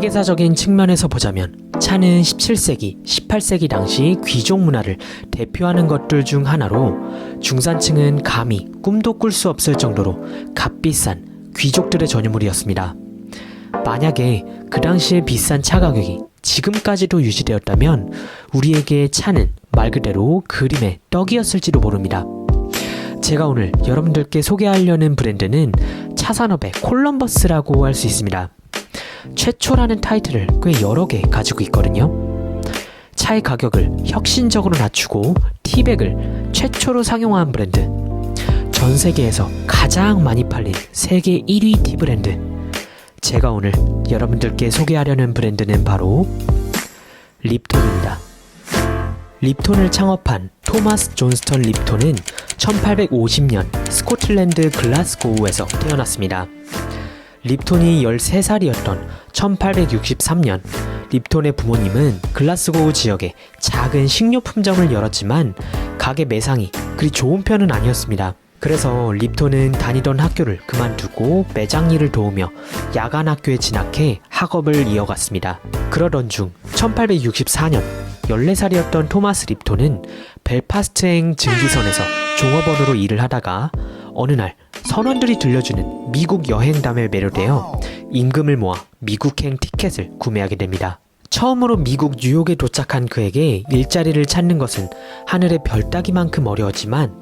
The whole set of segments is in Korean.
세계사적인 측면에서 보자면 차는 17세기, 18세기 당시 귀족 문화를 대표하는 것들 중 하나로 중산층은 감히 꿈도 꿀 수 없을 정도로 값비싼 귀족들의 전유물이었습니다. 만약에 그 당시에 비싼 차 가격이 지금까지도 유지되었다면 우리에게 차는 말 그대로 그림의 떡이었을지도 모릅니다. 제가 오늘 여러분들께 소개하려는 브랜드는 차 산업의 콜럼버스라고 할 수 있습니다. 최초라는 타이틀을 꽤 여러 개 가지고 있거든요. 차의 가격을 혁신적으로 낮추고 티백을 최초로 상용화한 브랜드, 전 세계에서 가장 많이 팔린 세계 1위 티 브랜드. 제가 오늘 여러분들께 소개하려는 브랜드는 바로 립톤입니다. 립톤을 창업한 토마스 존스턴 립톤은 1850년 스코틀랜드 글라스고우에서 태어났습니다. 립톤이 13살이었던 1863년 립톤의 부모님은 글라스고우 지역에 작은 식료품점을 열었지만 가게 매상이 그리 좋은 편은 아니었습니다. 그래서 립톤은 다니던 학교를 그만두고 매장 일을 도우며 야간 학교에 진학해 학업을 이어갔습니다. 그러던 중 1864년 14살이었던 토마스 립톤은 벨파스트행 증기선에서 종업원으로 일을 하다가 어느 날 선원들이 들려주는 미국 여행담에 매료되어 임금을 모아 미국행 티켓을 구매하게 됩니다. 처음으로 미국 뉴욕에 도착한 그에게 일자리를 찾는 것은 하늘의 별 따기만큼 어려웠지만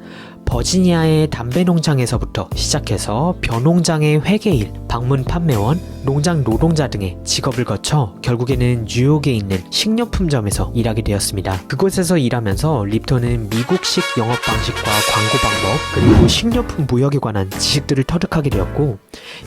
버지니아의 담배 농장에서부터 시작해서 벼농장의 회계일, 방문 판매원, 농장 노동자 등의 직업을 거쳐 결국에는 뉴욕에 있는 식료품점에서 일하게 되었습니다. 그곳에서 일하면서 립톤은 미국식 영업 방식과 광고 방법, 그리고 식료품 무역에 관한 지식들을 터득하게 되었고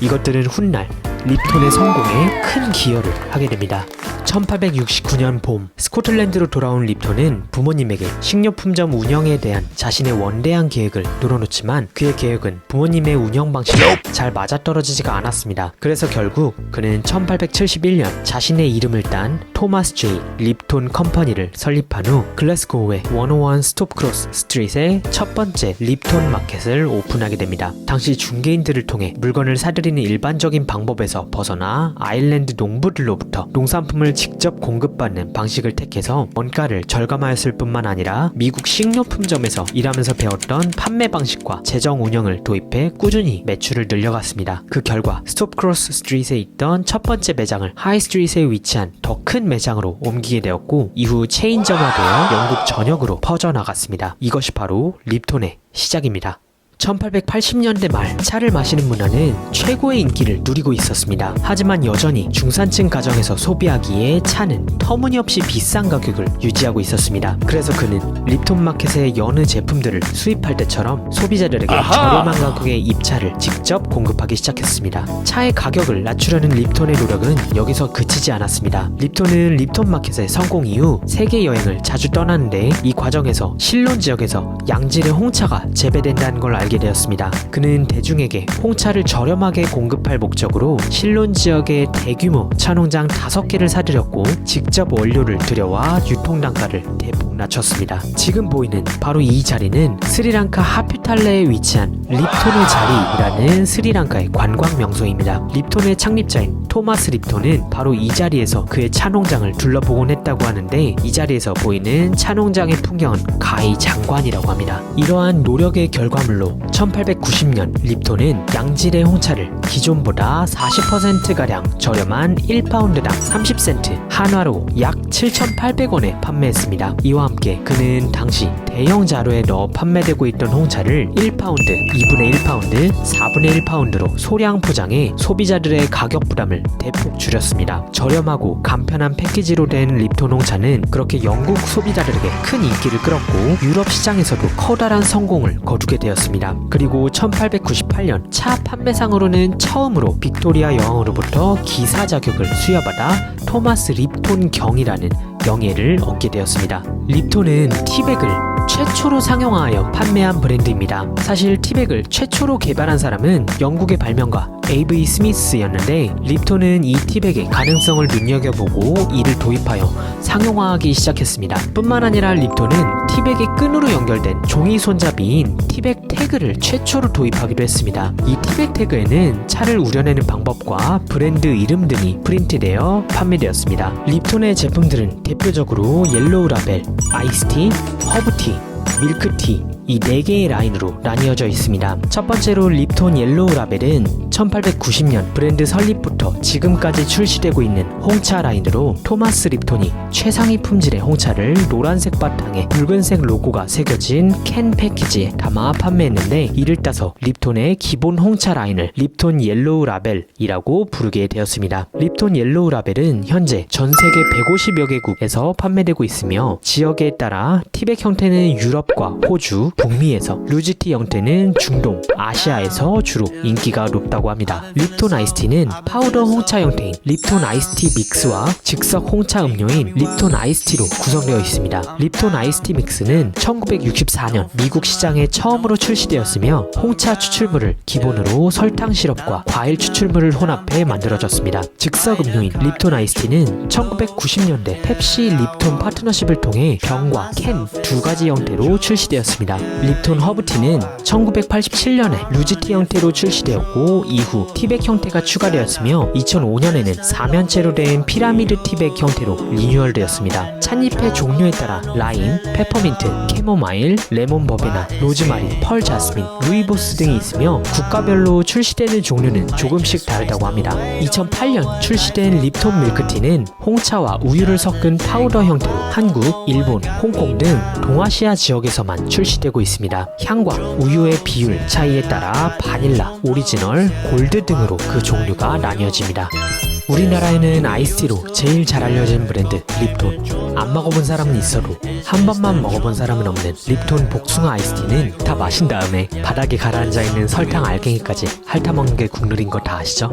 이것들은 훗날 립톤의 성공에 큰 기여를 하게 됩니다. 1869년 봄 스코틀랜드로 돌아온 립톤은 부모님에게 식료품점 운영에 대한 자신의 원대한 계획을 늘어놓지만 그의 계획은 부모님의 운영 방식과 잘 맞아떨어지지가 않았습니다. 그래서 결국 그는 1871년 자신의 이름을 딴 토마스 J. 립톤 컴퍼니를 설립한 후 글래스고우의 101 스톱크로스 스트릿에 첫 번째 립톤 마켓을 오픈하게 됩니다. 당시 중개인들을 통해 물건을 사들이는 일반적인 방법에서 벗어나 아일랜드 농부들로부터 농산품을 직접 공급받는 방식을 택해서 원가를 절감하였을 뿐만 아니라 미국 식료품점에서 일하면서 배웠던 판매 방식과 재정 운영을 도입해 꾸준히 매출을 늘려갔습니다. 그 결과 스톱크로스 스트릿에 있던 첫 번째 매장을 하이스트릿에 위치한 더 큰 매장으로 옮기게 되었고 이후 체인점화되어 영국 전역으로 퍼져나갔습니다. 이것이 바로 립톤의 시작입니다. 1880년대 말 차를 마시는 문화는 최고의 인기를 누리고 있었습니다. 하지만 여전히 중산층 가정에서 소비하기에 차는 터무니없이 비싼 가격을 유지하고 있었습니다. 그래서 그는 립톤 마켓의 여느 제품들을 수입할 때처럼 소비자들에게 저렴한 가격의 입차를 직접 공급하기 시작했습니다. 차의 가격을 낮추려는 립톤의 노력은 여기서 그치지 않았습니다. 립톤은 립톤 마켓의 성공 이후 세계 여행을 자주 떠나는데 이 과정에서 실론 지역에서 양질의 홍차가 재배된다는 걸 알게 되었습니다. 그는 대중에게 홍차를 저렴하게 공급할 목적으로 실론 지역의 대규모 차농장 5개를 사들였고 직접 원료를 들여와 유통단가를 대폭 낮췄습니다. 지금 보이는 바로 이 자리는 스리랑카 하퓨탈레에 위치한 립톤의 자리라는 스리랑카의 관광 명소입니다. 립톤의 창립자인 토마스 립톤은 바로 이 자리에서 그의 차농장을 둘러보곤 했다고 하는데 이 자리에서 보이는 차농장의 풍경은 가히 장관이라고 합니다. 이러한 노력의 결과물로 1890년 립톤은 양질의 홍차를 기존보다 40%가량 저렴한 1파운드당 30센트, 한화로 약 7,800원에 판매했습니다. 이와 함께 그는 당시 대형 자루에 넣어 판매되고 있던 홍차를 1파운드, 2분의 1파운드, 4분의 1파운드로 소량 포장해 소비자들의 가격 부담을 대폭 줄였습니다. 저렴하고 간편한 패키지로 된 립톤 홍차는 그렇게 영국 소비자들에게 큰 인기를 끌었고 유럽 시장에서도 커다란 성공을 거두게 되었습니다. 그리고 1898년 차 판매상으로는 처음으로 빅토리아 여왕으로부터 기사 자격을 수여받아 토마스 립톤 경이라는 영예를 얻게 되었습니다. 립톤은 티백을 최초로 상용화하여 판매한 브랜드입니다. 사실 티백을 최초로 개발한 사람은 영국의 발명가 에이브 스미스였는데 립톤은 이 티백의 가능성을 눈여겨보고 이를 도입하여 상용화하기 시작했습니다. 뿐만 아니라 립톤은 티백의 끈으로 연결된 종이 손잡이인 티백 태그를 최초로 도입하기도 했습니다. 이 티백 태그에는 차를 우려내는 방법과 브랜드 이름 등이 프린트되어 판매되었습니다. 립톤의 제품들은 대표적으로 옐로우 라벨, 아이스티, 허브티, 밀크티 이 4개의 라인으로 나뉘어져 있습니다. 첫 번째로 립톤 옐로우 라벨은 1890년 브랜드 설립부터 지금까지 출시되고 있는 홍차 라인으로 토마스 립톤이 최상위 품질의 홍차를 노란색 바탕에 붉은색 로고가 새겨진 캔 패키지에 담아 판매했는데 이를 따서 립톤의 기본 홍차 라인을 립톤 옐로우 라벨이라고 부르게 되었습니다. 립톤 옐로우 라벨은 현재 전 세계 150여 개국에서 판매되고 있으며 지역에 따라 티백 형태는 유럽과 호주, 북미에서, 루지티 형태는 중동, 아시아에서 주로 인기가 높다고 합니다. 립톤 아이스티는 파우더 홍차 형태인 립톤 아이스티 믹스와 즉석 홍차 음료인 립톤 아이스티로 구성되어 있습니다. 립톤 아이스티 믹스는 1964년 미국 시장에 처음으로 출시되었으며 홍차 추출물을 기본으로 설탕 시럽과 과일 추출물을 혼합해 만들어졌습니다. 즉석 음료인 립톤 아이스티는 1990년대 펩시 립톤 파트너십을 통해 병과 캔 두 가지 형태로 출시되었습니다. 립톤 허브티는 1987년에 루지티 형태로 출시되었고 이후 티백 형태가 추가되었으며 2005년에는 사면체로 된 피라미드 티백 형태로 리뉴얼되었습니다. 찻잎의 종류에 따라 라임, 페퍼민트, 캐모마일, 레몬 버베나, 로즈마리, 펄 자스민, 루이보스 등이 있으며 국가별로 출시되는 종류는 조금씩 다르다고 합니다. 2008년 출시된 립톤 밀크티는 홍차와 우유를 섞은 파우더 형태로 한국, 일본, 홍콩 등 동아시아 지역에서만 출시되고 있습니다. 향과 우유의 비율 차이에 따라 바닐라, 오리지널, 골드 등으로 그 종류가 나뉘어집니다. 우리나라에는 아이스티로 제일 잘 알려진 브랜드 립톤. 안 먹어본 사람은 있어도 한 번만 먹어본 사람은 없는 립톤 복숭아 아이스티는 다 마신 다음에 바닥에 가라앉아 있는 설탕 알갱이까지 핥아먹는 게 국룰인 거 다 아시죠?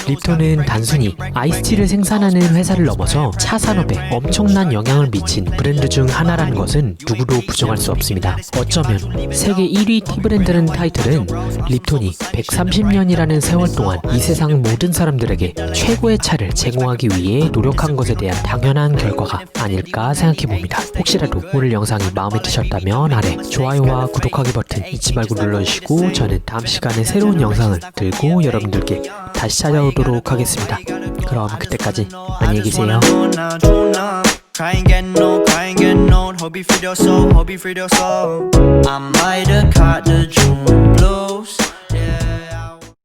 립톤은 단순히 아이스티를 생산하는 회사를 넘어서 차 산업에 엄청난 영향을 미친 브랜드 중 하나라는 것은 누구도 부정할 수 없습니다. 어쩌면 세계 1위 티 브랜드라는 타이틀은 립톤이 130년이라는 세월 동안 이 세상 모든 사람들에게 최고의 차를 제공하기 위해 노력한 것에 대한 당연한 결과가 아닐까 생각해봅니다. 혹시라도 오늘 영상이 마음에 드셨다면 아래 좋아요와 구독하기 버튼 잊지 말고 눌러주시고 저는 다음 시간에 새로운 영상을 들고 여러분들께 다시 찾아오도록 하겠습니다. 그럼 그때까지 안녕히 계세요. Cry and get no, cry and get no. Hope you free your soul, hope you free your soul. I might have caught the June blue.